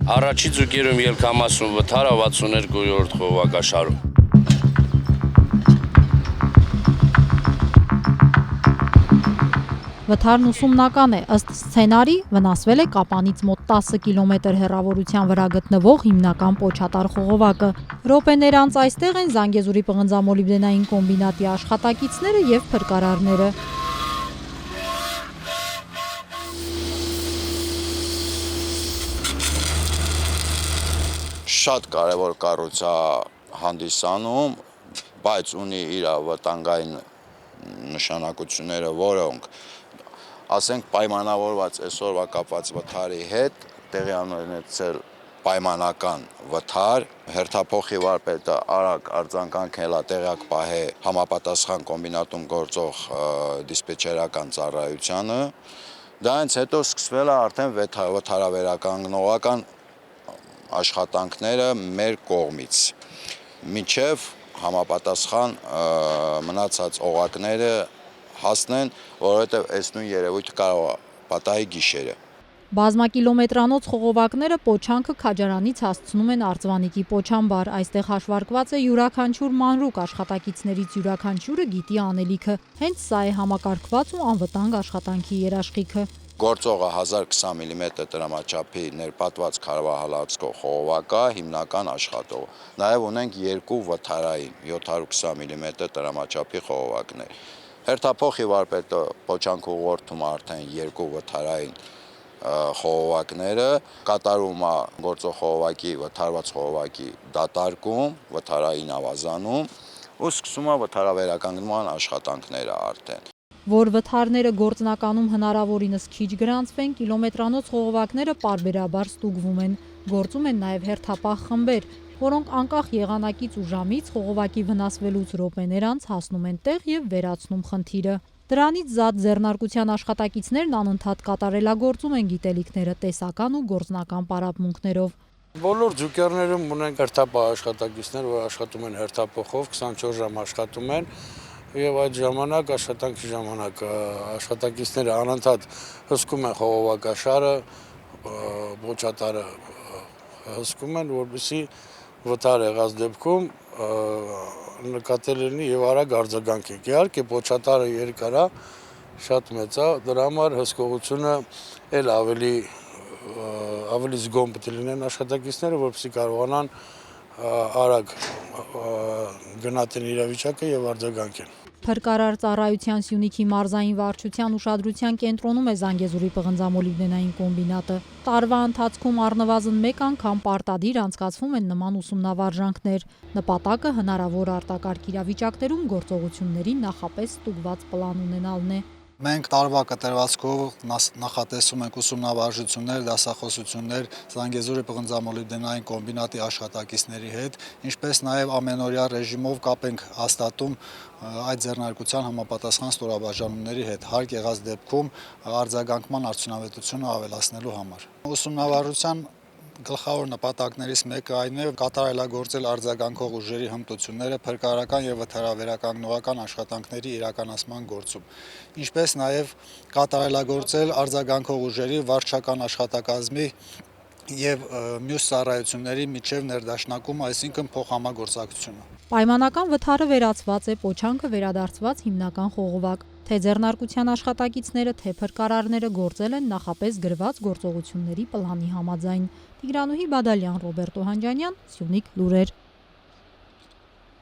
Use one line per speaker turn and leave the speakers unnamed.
Առաջի ձուկերում ելքամասում վթարը 62-րդ խողովակաշարում։
Վթարն ուսումնական է, ըստ սցենարի վնասվել է Կապանից մոտ 10 կիլոմետր հեռավորության վրա գտնվող հիմնական պոչատար խողովակը։ Րոպեներ անց այստեղ են Զանգեզուրի պղնձամոլիբդենային կոմբինատի աշխատակիցները և փրկարարները։
Շատ կարևոր կառույց է հանդիսանում, բայց ունի իր վտանգային նշանակությունները, որոնք ասենք պայմանավորված այսօրվա կապված վթարի հետ տեղի ունեցել պայմանական վթար, հերթափոխի վարպետը արագ արձագանքել է տեղյակ պահել համապատասխան կոմբինատում գործող դիսպետչերական ծառայությանը, դրանից հետո սկսվել է արդեն վթարավերականգնողական աշխատանքները մեր կողմից, մինչև համապատասխան մնացած օղակները հասնեն, որովհետև այս նույն երևույթը կարող է պատահի գիշերը։
Բազմակիլոմետրանոց խողովակները պոչանքը Քաջարանից հասցնում են Արծվանիկի պոչամբար։ Այստեղ հաշվարկված է յուրաքանչյուր մանրուք, աշխատակիցներից յուրաքանչյուրը գիտի անելիքը։ Հենց սա է համակարգված ու անվտանգ աշխատանքի երաշխիքը։
Գործողը 1020 մմ տրամաչափի ներպատված քարվահալածքով խողովակ է, հիմնական աշխատող։ Նաև ունենք երկու վթարային 720 մմ տրամաչափի խողովակներ։ Հերթափոխի վարպետը պոչանք ուղղորդում է արդեն երկու վթարային խողովակները, կատարում է գործող խողովակի, վթարված խողովակի դատարկում, վթարային ավազանում ու սկսում է վթարավերականգնման աշխատանքները արդեն։
Որ վթարները գործնականում հնարավորինս քիչ գրանցվեն, կիլոմետրանոց խողովակները պարբերաբար ստուգվում են։ Գործում են նաև հերթապահ խմբեր, որոնք անկախ եղանակից ու ժամից խողովակի վնասվելուց րոպեներ անց հասնում են տեղ և վերացնում խնդիրը։ Դրանից զատ ձեռնարկության աշխատակիցներն անընդհատ կատարելագործում են գիտելիքները տեսական ու գործնական պարապմունքներով։
Բոլոր ձուկերներում ունենք հերթապահ աշխատակիցներ, որ աշխատում են հերթափոխով, 24 ժամ աշխատում են, եւ այդ ժամանակ աշխատանքի ժամանակ աշխատակիցները անընդհատ հսկում են խողովակաշարը, պոչատարը հսկում են, որպեսզի վթար եղած դեպքում նկատել լինի եւ արագ արձագանքենք։ Իհարկե պոչատարը երկար է, շատ մեծ է, դրա համար հսկողությունը էլ ավելի զգոմ պետք է լինեն աշխատակիցները, որպեսզի կարողանան արագ գնահատեն իրավիճակը եւ արձագանքեն։
Փրկարար ծառայության Սյունիքի մարզային վարչության ուշադրության կենտրոնում է Զանգեզուրի պղնձամոլիբդենային կոմբինատը։ Տարվա ընթացքում առնվազն մեկ անգամ պարտադիր անցկացվում են նման ուսումնավարժանքներ։ Նպատակը հնարավոր արտակարգ իրավիճակներում գործողությունների նախապես ստուգված պլան ունենալն է։
Մենք տարվա կտրվածքով նախատեսում ենք ուսումնավարժություններ, դասախոսություններ Զանգեզուրի պղնձամոլիբդենային կոմբինատի աշխատակիցների հետ, ինչպես նաև ամենօրյա ռեժիմով կապ ենք հաստատում այդ ձեռնարկության համապատասխան ստորաբաժանումների հետ, հարկ եղած դեպքում արձագանքման արդյունավետությունը ավելացնելու համար։ Ուսումնավարժության գլխավոր նպատակներից մեկը այն է կատարելագործել արձագանքող ուժերի հմտությունները փրկարարական եւ վթարավերականգնողական աշխատանքների իրականացման գործում, ինչպես նաև կատարելագործել արձագանքող ուժերի վարչական աշխատակազմի եւ մյուս ծառայությունների միջև ներդաշնակում, այսինքն փոխհամագործակցությունը։
Պայմանական վթարը վերացված է, պոչանքը վերադարձված հիմնական խողովակ։ Թե ձեռնարկության աշխատակիցները, թե փրկարարները գործել են նախապես գրված գործողությունների պլանի համաձայն։ Տիգրանուհի Բադալյան, Ռոբերտ Օհանջանյան, Սյունիք լուրեր։